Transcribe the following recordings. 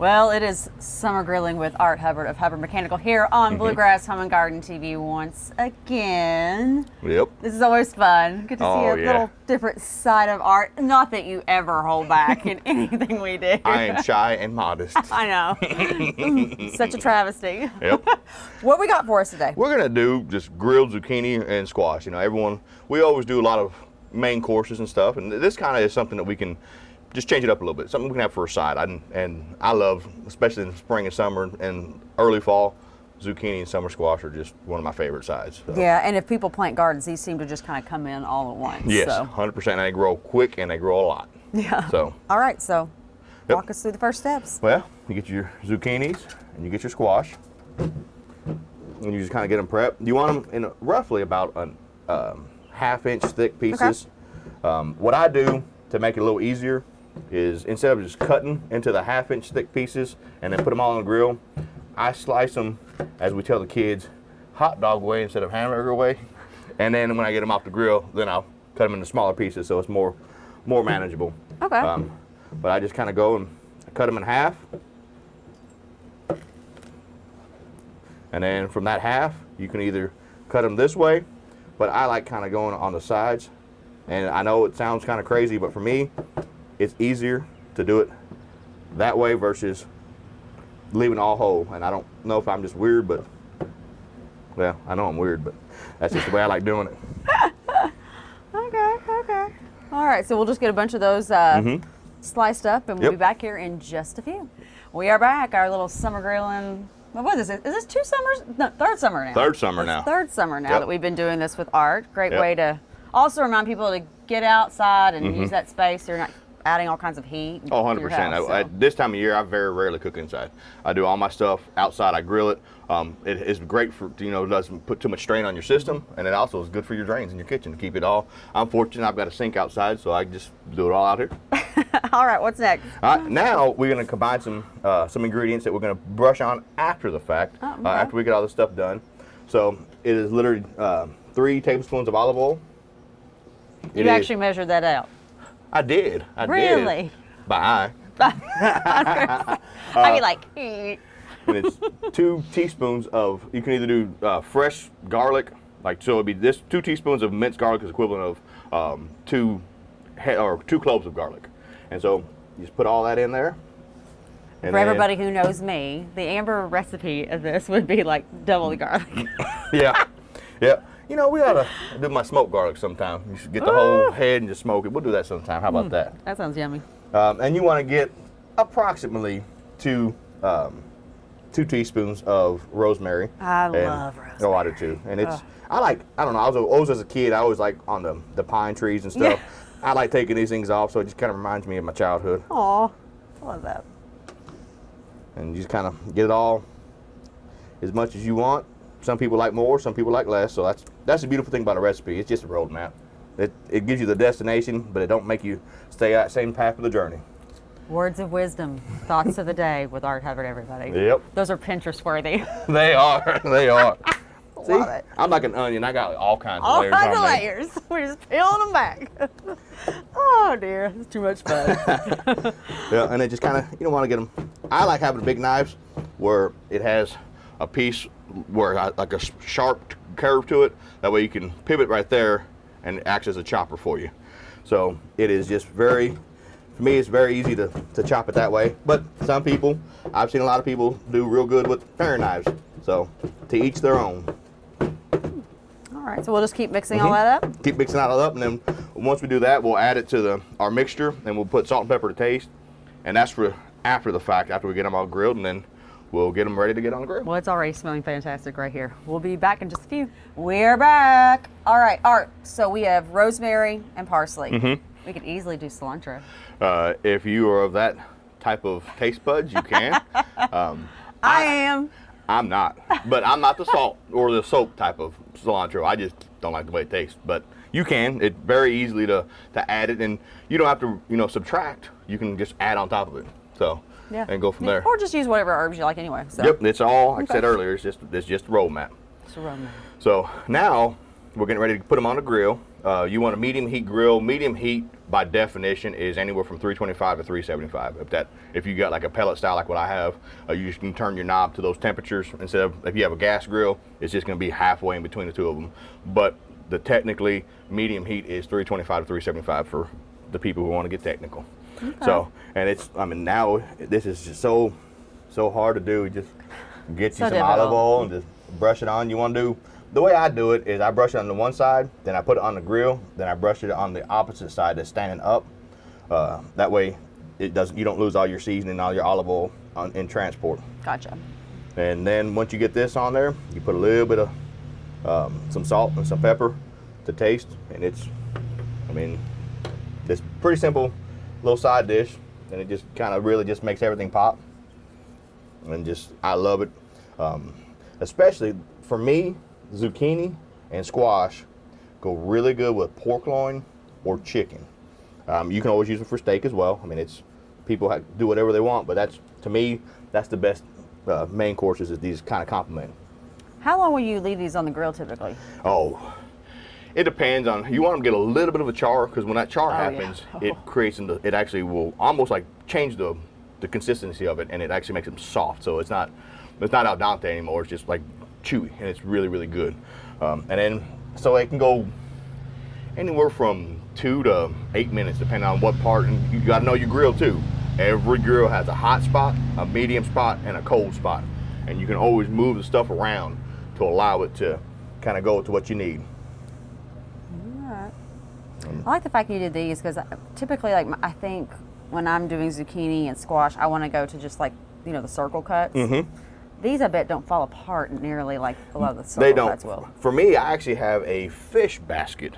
Well, it is Summer Grilling with Art Hubbard of Hubbard Mechanical here on Bluegrass Home and Garden TV once again. Yep. This is always fun. Good to see a little different side of Art. Not that you ever hold back in anything we do. I am shy and modest. I know. Such a travesty. Yep. What we got for us today? We're going to do just grilled zucchini and squash. You know, we always do a lot of main courses and stuff, and this kind of is something that we can just change it up a little bit. Something we can have for a side. And I love, especially in spring and summer and early fall, zucchini and summer squash are just one of my favorite sides. So. Yeah, and if people plant gardens, these seem to just kind of come in all at once. Yes, so. 100%. They grow quick and they grow a lot. Yeah. So. All right, so walk us through the first steps. Well, you get your zucchinis and you get your squash. And you just kind of get them prepped. You want them in roughly about a half-inch thick pieces. Okay. What I do to make it a little easier is instead of just cutting into the half-inch thick pieces and then put them all on the grill, I slice them, as we tell the kids, hot dog way instead of hamburger way. And then when I get them off the grill, then I'll cut them into smaller pieces so it's more manageable. Okay. But I just kind of go and cut them in half. And then from that half, you can either cut them this way, but I like kind of going on the sides. And I know it sounds kind of crazy, but for me, it's easier to do it that way versus leaving it all whole. And I don't know if I'm just weird, but, well, I know I'm weird, but that's just the way I like doing it. Okay. All right, so we'll just get a bunch of those sliced up, and we'll be back here in just a few. We are back, our little summer grilling. What is it? Is this 2 summers? No, third summer now. Third summer now. Third summer now that we've been doing this with Art. Great way to also remind people to get outside and use that space so you're not adding all kinds of heat. Oh, 100%. At this time of year, I very rarely cook inside. I do all my stuff outside. I grill it. It's great for, it doesn't put too much strain on your system, and it also is good for your drains in your kitchen to keep it all. I'm fortunate I've got a sink outside, so I just do it all out here. All right, what's next? All right, now we're going to combine some ingredients that we're going to brush on after the fact, after we get all this stuff done. So it is literally 3 tablespoons of olive oil. You actually measured that out? I did. Really? Did. By eye. I'd be like, and it's 2 teaspoons of, you can either do fresh garlic, so it'd be this 2 teaspoons of minced garlic is equivalent of 2 cloves of garlic. And so you just put all that in there. And for everybody who knows me, the Amber recipe of this would be like double the garlic. Yeah. We ought to do my smoked garlic sometime. You should get the whole head and just smoke it. We'll do that sometime. How about that? That sounds yummy. And you want to get approximately 2 teaspoons of rosemary. I love rosemary. Oh, I do too. And it's, I don't know, I was always as a kid, I always like on the pine trees and stuff. I like taking these things off, so it just kind of reminds me of my childhood. Aw, I love that. And you just kind of get it all as much as you want. Some people like more, some people like less. So that's the beautiful thing about a recipe. It's just a roadmap. It gives you the destination, but it don't make you stay at the same path of the journey. Words of wisdom, thoughts of the day with Art Hubbard, everybody. Yep. Those are Pinterest worthy. They are. They are. See, love it. I'm like an onion. I got all kinds of all layers. All kinds of layers. We're just peeling them back. Oh dear, it's too much fun. Yeah, and it just kind of, you don't want to get them. I like having big knives where it has a piece where like a sharp curve to it. That way you can pivot right there and it acts as a chopper for you. So it is just for me, it's very easy to chop it that way. But some people, I've seen a lot of people do real good with paring knives. So to each their own. All right, so we'll just keep mixing all that up? Keep mixing all that up, and then once we do that, we'll add it to our mixture, and we'll put salt and pepper to taste. And that's for after the fact, after we get them all grilled, and then we'll get them ready to get on the grill. Well, it's already smelling fantastic right here. We'll be back in just a few. We're back. All right, Art, so we have rosemary and parsley. We could easily do cilantro. If you are of that type of taste buds, you can. I am. I'm not. But I'm not the salt or the soap type of cilantro. I just don't like the way it tastes. But you can. It's very easily to add it, and you don't have to subtract. You can just add on top of it. So and go from there. Or just use whatever herbs you like anyway. So. Yep, it's all, like I said earlier, it's just a roadmap. It's a roadmap. So now we're getting ready to put them on the grill, You want a medium heat grill. Medium heat, by definition, is anywhere from 325 to 375. If you got like a pellet style like what I have, you just can turn your knob to those temperatures. Instead of, if you have a gas grill, it's just going to be halfway in between the two of them. But the technically medium heat is 325 to 375 for the people who want to get technical. Okay. So, and it's, I mean, now this is just so hard to do. Just get you some olive oil and just brush it on. You want to do, the way I do it is I brush it on the one side, then I put it on the grill, then I brush it on the opposite side that's standing up. That way it doesn't, you don't lose all your seasoning, all your olive oil in transport. Gotcha. And then once you get this on there, you put a little bit of some salt and some pepper to taste, and it's, I mean, it's pretty simple little side dish, and it just kind of really just makes everything pop. And just, I love it. Especially for me, zucchini and squash go really good with pork loin or chicken. You can always use them for steak as well. I mean, it's, people do whatever they want, but that's, to me, that's the best main courses, is these kind of complement. How long will you leave these on the grill typically? Oh, it depends on, you want them to get a little bit of a char, because when that char happens, it creates, it actually will almost like change the consistency of it, and it actually makes them soft. So it's not al dente anymore. It's just like chewy, and it's really, really good. And then, so it can go anywhere from 2 to 8 minutes, depending on what part, and you gotta know your grill too. Every grill has a hot spot, a medium spot, and a cold spot. And you can always move the stuff around to allow it to kind of go to what you need. Alright. I like the fact you did these, because typically, like, I think when I'm doing zucchini and squash, I want to go to just like, you know, the circle cuts. Mm-hmm. These, I bet, don't fall apart nearly like a lot of the circle cuts will. For me, I actually have a fish basket.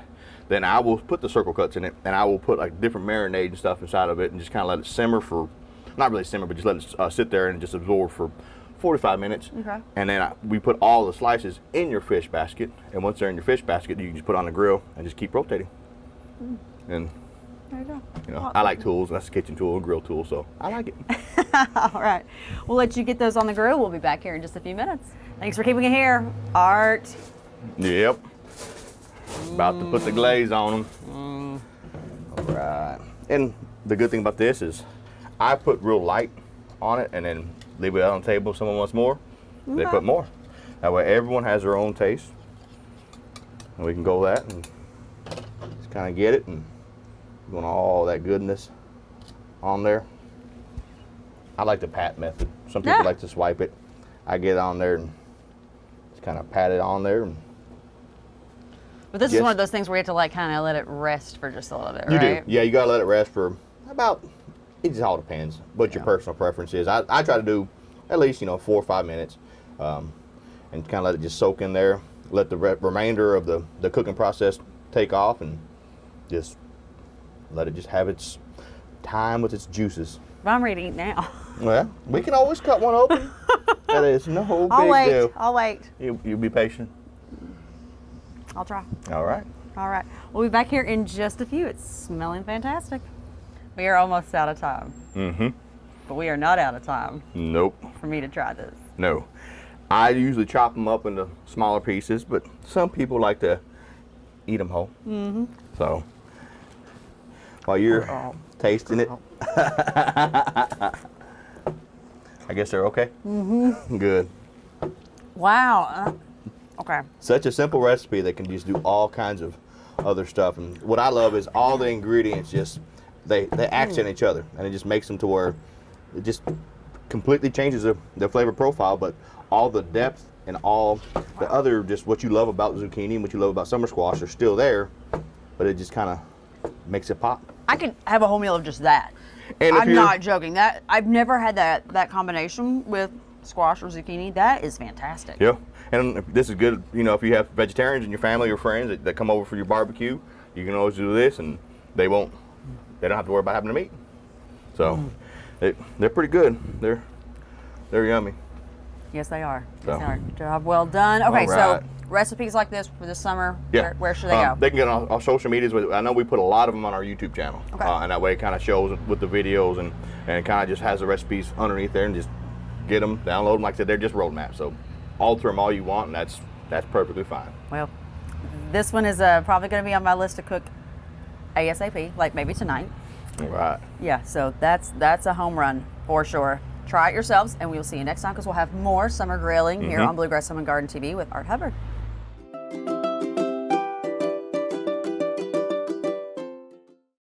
Then I will put the circle cuts in it, and I will put like different marinade and stuff inside of it, and just kind of let it simmer for, not really simmer, but just let it sit there and just absorb for 45 minutes. Okay. And then we put all the slices in your fish basket, and once they're in your fish basket, you can just put on the grill and just keep rotating. And there you go. You know, I like tools. That's a kitchen tool, a grill tool, so I like it. All right. We'll let you get those on the grill. We'll be back here in just a few minutes. Thanks for keeping it here, Art. Yep. About to put the glaze on them. All right. And the good thing about this is I put real light on it and then leave it out on the table. If someone wants more, they put more. That way everyone has their own taste. And we can go that and just kind of get it, and you want all that goodness on there. I like the pat method. Some people like to swipe it. I get on there and just kind of pat it on there. But this is one of those things where you have to like kind of let it rest for just a little bit, right? You do. Yeah, you got to let it rest for about, it just all depends what your personal preference is. I try to do at least, 4 or 5 minutes, and kind of let it just soak in there. Let the remainder of the cooking process take off, and just let it just have its time with its juices. I'm ready to eat now. Well, we can always cut one open. That is no big deal. I'll wait. You be patient. I'll try. All right. All right. We'll be back here in just a few. It's smelling fantastic. We are almost out of time. Mm-hmm. But we are not out of time. Nope. For me to try this. No. I usually chop them up into smaller pieces, but some people like to eat them whole. Mm-hmm. So, while you're tasting it, I guess they're okay? Mm-hmm. Good. Wow. Okay. Such a simple recipe that can just do all kinds of other stuff. And what I love is all the ingredients just, they accent each other, and it just makes them to where it just completely changes the flavor profile, but all the depth and all the other, just what you love about zucchini and what you love about summer squash are still there, but it just kind of makes it pop. I could have a whole meal of just that. And I'm not joking. That I've never had that combination with squash or zucchini. That is fantastic. Yeah, and this is good. If you have vegetarians in your family or friends that come over for your barbecue, you can always do this, and they don't have to worry about having to meat. So they're pretty good. They're yummy. Yes, they are. Yes, they are. Job well done. Okay, so recipes like this for this summer, where should they go? They can get on our social medias. I know we put a lot of them on our YouTube channel. Okay. And that way it kind of shows with the videos, and it kind of just has the recipes underneath there, and just get them, download them. Like I said, they're just roadmaps. So alter them all you want, and that's perfectly fine. Well, This one is probably going to be on my list to cook ASAP, like maybe tonight. Right. Yeah, so that's a home run for sure. Try it yourselves, and we will see you next time because we'll have more summer grilling here on Bluegrass Home and Garden TV with Art Hubbard.